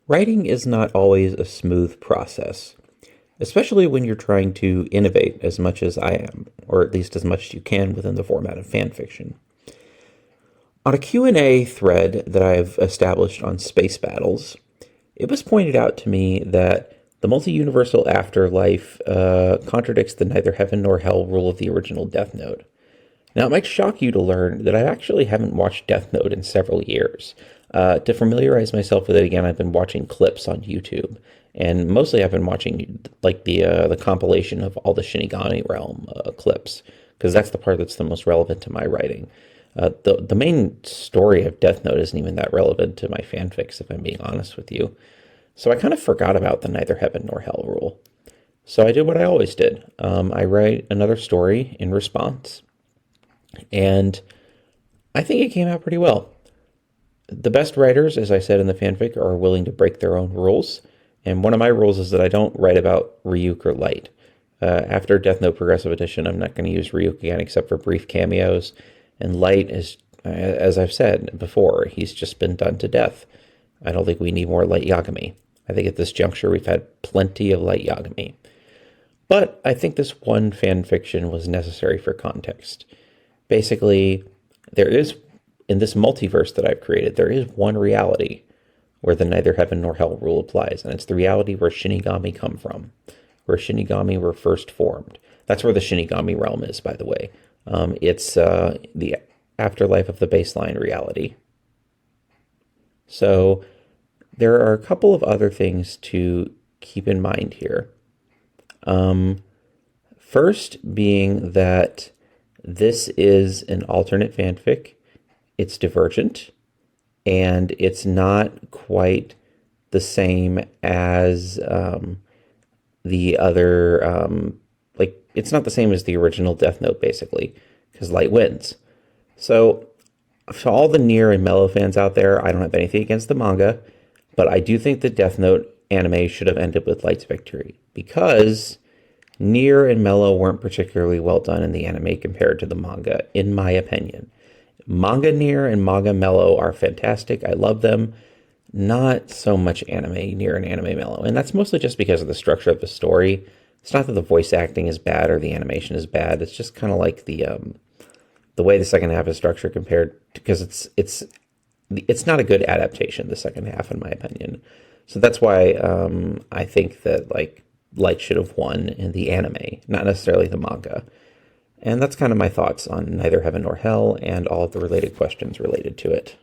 Writing is not always a smooth process, especially when you're trying to innovate as much as I am, or at least as much as you can within the format of fan fiction. On a Q&A thread that I've established on space battles, it was pointed out to me that the multi-universal afterlife contradicts the neither heaven nor hell rule of the original Death Note. Now, it might shock you to learn that I actually haven't watched Death Note in several years. To familiarize myself with it again, I've been watching clips on YouTube, and mostly I've been watching like the compilation of all the Shinigami Realm clips, because that's the part that's the most relevant to my writing. The main story of Death Note isn't even that relevant to my fanfics, if I'm being honest with you. So I kind of forgot about the neither heaven nor hell rule. So I did what I always did. I write another story in response. And I think it came out pretty well. The best writers, as I said in the fanfic, are willing to break their own rules. And one of my rules is that I don't write about Ryuk or Light. After Death Note Progressive Edition, I'm not going to use Ryuk again except for brief cameos. And Light is, as I've said before, he's just been done to death. I don't think we need more Light Yagami. I think at this juncture we've had plenty of Light Yagami. But I think this one fan fiction was necessary for context. Basically, there is, in this multiverse that I've created, there is one reality where the neither heaven nor hell rule applies, and it's the reality where Shinigami come from, where Shinigami were first formed. That's where the Shinigami realm is, by the way. It's the afterlife of the baseline reality. So there are a couple of other things to keep in mind here. First being that this is an alternate fanfic. It's divergent, and it's not quite the same as the other, it's not the same as the original Death Note, basically, because Light wins. So, for all the Nier and Mellow fans out there, I don't have anything against the manga, but I do think the Death Note anime should have ended with Light's victory, because Nier and Mellow weren't particularly well done in the anime compared to the manga, in my opinion. Manga Nier and manga Mellow are fantastic. I love them. Not so much anime Nier and anime Mellow. And that's mostly just because of the structure of the story. It's not that the voice acting is bad or the animation is bad. It's just kind of like the way the second half is structured compared to, because it's not a good adaptation, the second half, in my opinion. So that's why I think that Light should have won in the anime, not necessarily the manga. And that's kind of my thoughts on Neither Heaven Nor Hell and all of the related questions related to it.